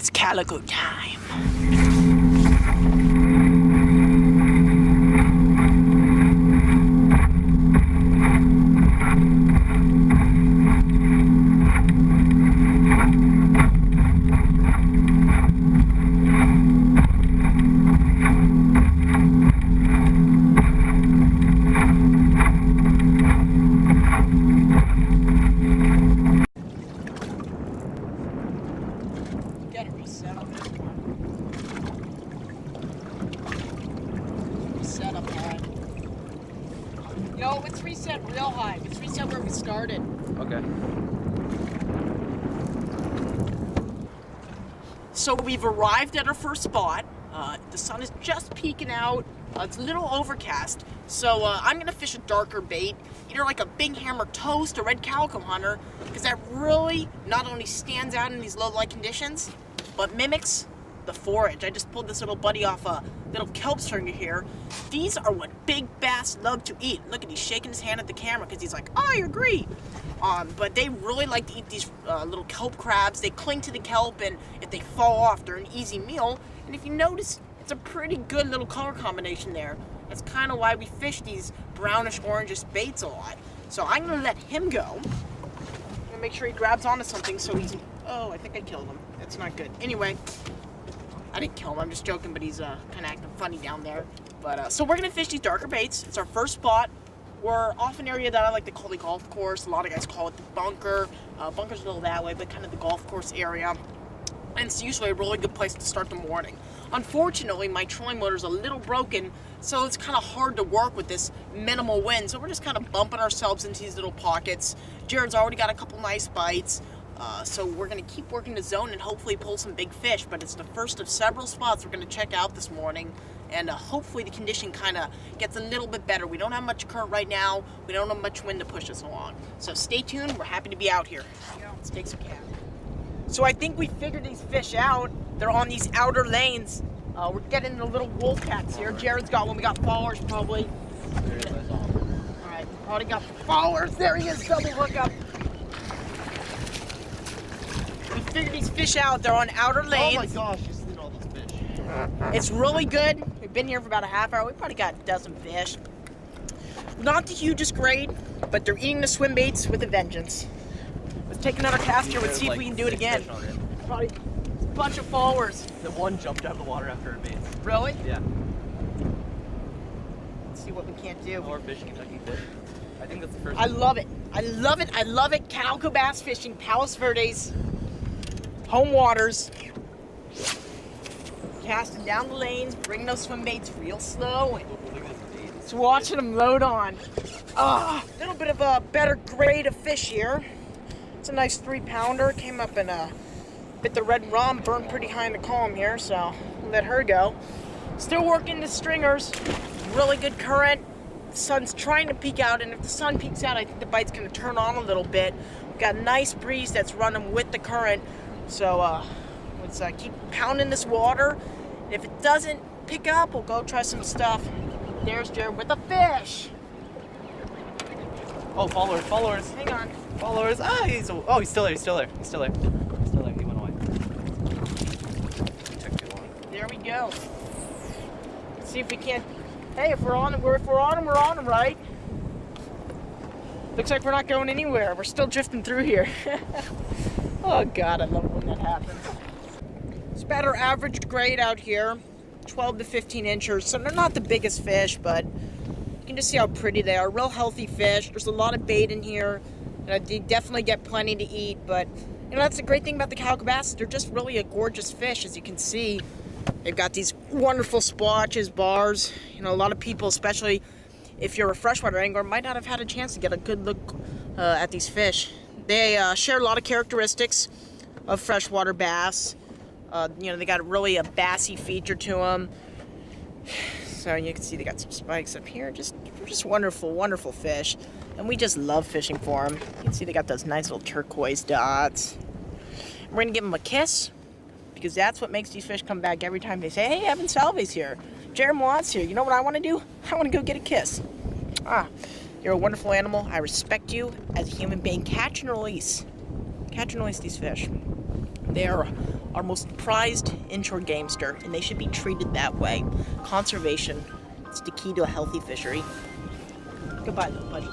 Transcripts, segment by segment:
It's Calico time. Get it reset up. Reset up high. Yo, let's reset real high. Let's reset where we started. Okay. So we've arrived at our first spot. The sun is just peeking out. It's a little overcast. So I'm gonna fish a darker bait, either like a big hammer toast or red calico hunter, because that really not only stands out in these low light conditions, but mimics the forage. I just pulled this little buddy off a little kelp stringer here. These are what big bass love to eat. Look at, he's shaking his hand at the camera because he's like, I agree. But they really like to eat these little kelp crabs. They cling to the kelp, and if they fall off, they're an easy meal. And if you notice, it's a pretty good little color combination there. That's kind of why we fish these brownish orangish baits a lot. So I'm gonna let him go. I'm gonna make sure he grabs onto something so he's, oh, I think I killed him. That's not good. Anyway, I didn't kill him, I'm just joking, but he's kind of acting funny down there. But so we're gonna fish these darker baits. It's our first spot. We're off an area that I like to call the golf course. A lot of guys call it the bunker. Bunker's a little that way, but kind of the golf course area. And it's usually a really good place to start the morning. Unfortunately, my trolling motor's a little broken, so it's kind of hard to work with this minimal wind. So we're just kind of bumping ourselves into these little pockets. Jared's already got a couple nice bites. So we're gonna keep working the zone and hopefully pull some big fish, but it's the first of several spots we're gonna check out this morning, and hopefully the condition kind of gets a little bit better. We don't have much current right now. We don't have much wind to push us along. So stay tuned, we're happy to be out here. Let's take some cat. So I think we figured these fish out. They're on these outer lanes. We're getting the little wolf cats here. Jared's got one, we got followers probably. All right, probably got followers. There he is, double hookup. We figured these fish out. They're on outer lanes. Oh my gosh, you seen all those fish. It's really good. We've been here for about a half hour. We probably got a dozen fish. Not the hugest grade, but they're eating the swim baits with a vengeance. Let's take another cast here. Let's see if we can do it again. Probably a bunch of followers. The one jumped out of the water after it bait. Really? Yeah. Let's see what we can't do. Or fish, Kentucky fish. I think that's the first I one. love it. I love it. I love it. Calico bass fishing, Palos Verdes, home waters. Casting down the lanes, bringing those swim baits real slow, and just watching them load on. A little bit of a better grade of fish here. It's a nice 3-pounder. Came up and bit the red rum, burned pretty high in the column here, so we'll let her go. Still working the stringers. Really good current. The sun's trying to peek out, and if the sun peeks out, I think the bite's gonna turn on a little bit. We've got a nice breeze that's running with the current, so let's keep pounding this water. And if it doesn't pick up, we'll go try some stuff. There's Jared with a fish. Oh, followers, followers. Hang on. Followers. Ah, he's still there, he's still there. He's still there. He went away. Took too long. There we go. Let's see if we can't. Hey, if we're on them, we're on them, right? Looks like we're not going anywhere. We're still drifting through here. Oh God, I love it when that happens. It's about our average grade out here, 12 to 15 inches. So they're not the biggest fish, but you can just see how pretty they are. Real healthy fish. There's a lot of bait in here. They definitely get plenty to eat, but you know that's the great thing about the calico bass. They're just really a gorgeous fish, as you can see. They've got these wonderful splotches, bars. You know, a lot of people, especially if you're a freshwater angler, might not have had a chance to get a good look at these fish. They share a lot of characteristics of freshwater bass. You know, they got really a bassy feature to them. So you can see they got some spikes up here. Just wonderful, wonderful fish. And we just love fishing for them. You can see they got those nice little turquoise dots. We're gonna give them a kiss, because that's what makes these fish come back every time. They say, hey, Evan Salve's here. Jeremy Watt's here. You know what I want to do? I want to go get a kiss. You're a wonderful animal. I respect you as a human being. Catch and release. Catch and release these fish. They're our most prized inshore gamester, and they should be treated that way. Conservation, it's the key to a healthy fishery. Goodbye, little buddy.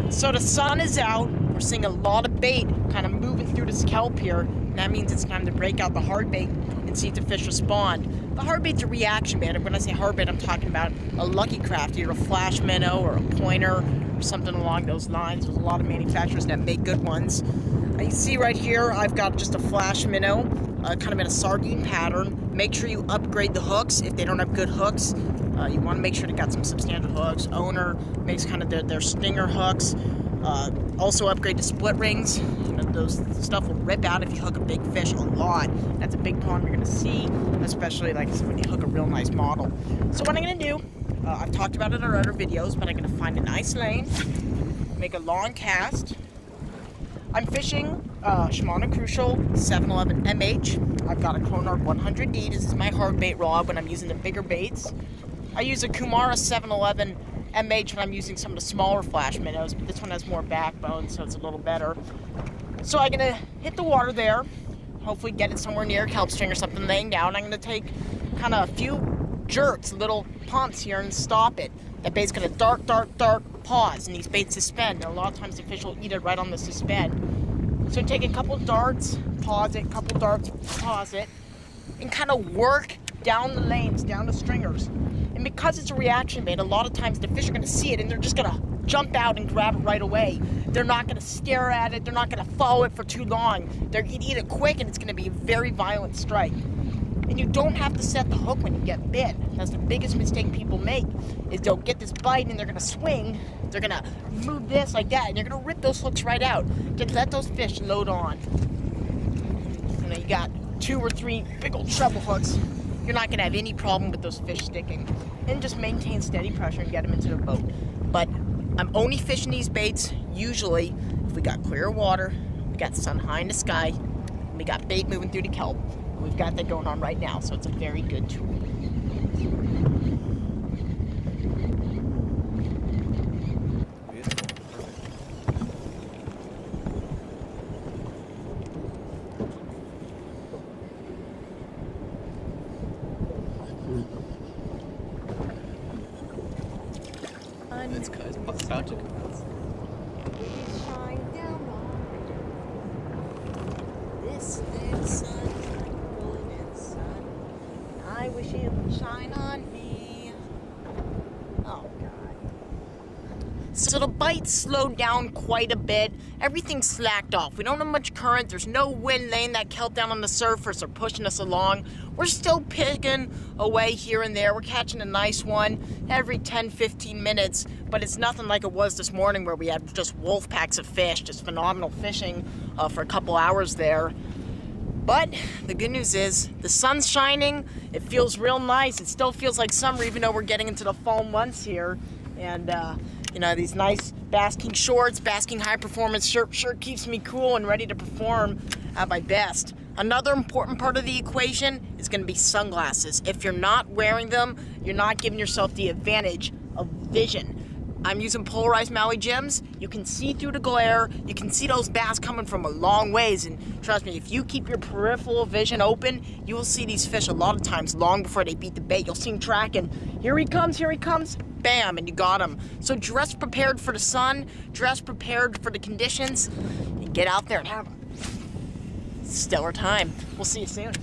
So the sun is out, we're seeing a lot of bait kind of moving through this kelp here, and that means it's time to break out the hard bait and see if the fish respond. The hard bait's a reaction bait, and when I say hard bait, I'm talking about a lucky craft, either a flash minnow or a pointer or something along those lines. There's a lot of manufacturers that make good ones. You see right here, I've got just a flash minnow, kind of in a sardine pattern. Make sure you upgrade the hooks if they don't have good hooks. You want to make sure they got some substantial hooks. Owner makes kind of their stinger hooks. Also upgrade the split rings. You know, those stuff will rip out if you hook a big fish a lot. That's a big problem you're going to see, especially like when you hook a real nice model. So what I'm going to do, I've talked about it in other videos, but I'm going to find a nice lane, make a long cast. I'm fishing Shimano Crucial 711 MH. I've got a Cronard 100D. This is my hard bait rod when I'm using the bigger baits. I use a Kumara 711 MH when I'm using some of the smaller flash minnows, but this one has more backbone, so it's a little better. So I'm gonna hit the water there, hopefully get it somewhere near a kelp string or something laying down. I'm gonna take kind of a few jerks, little pumps here, and stop it. That bait's gonna dart, pause, and these baits suspend. And a lot of times the fish will eat it right on the suspend. So take a couple darts, pause it, couple darts, pause it, and kind of work down the lanes, down the stringers. And because it's a reaction bait, a lot of times the fish are going to see it and they're just going to jump out and grab it right away. They're not going to stare at it. They're not going to follow it for too long. They're going to eat it quick, and it's going to be a very violent strike. And you don't have to set the hook when you get bit. That's the biggest mistake people make, is they'll get this bite and they're going to swing. They're going to move this like that, and you're going to rip those hooks right out. Just let those fish load on. You know, you got 2 or 3 big old treble hooks. you're not going to have any problem with those fish sticking. And just maintain steady pressure and get them into the boat. But I'm only fishing these baits usually if we got clear water, we got the sun high in the sky, and we got bait moving through the kelp. And we've got that going on right now, so it's a very good tool. It's about to commence. This big sun, golden sun. I wish it would shine on me. Oh God. So the bite slowed down quite a bit. Everything slacked off. We don't have much current. There's no wind laying that kelp down on the surface or pushing us along. We're still picking away here and there. We're catching a nice one every 10-15 minutes, but it's nothing like it was this morning where we had just wolf packs of fish, just phenomenal fishing for a couple hours there. But the good news is the sun's shining. It feels real nice. It still feels like summer even though we're getting into the fall months here. And you know, these nice basking shorts, basking high performance shirt sure keeps me cool and ready to perform at my best. Another important part of the equation is going to be sunglasses. If you're not wearing them, you're not giving yourself the advantage of vision. I'm using polarized Maui Jims. You can see through the glare. You can see those bass coming from a long ways. And trust me, if you keep your peripheral vision open, you will see these fish a lot of times long before they beat the bait. You'll see them tracking. Here he comes, bam, and you got him. So dress prepared for the sun, dress prepared for the conditions, and get out there and have a stellar time. We'll see you soon.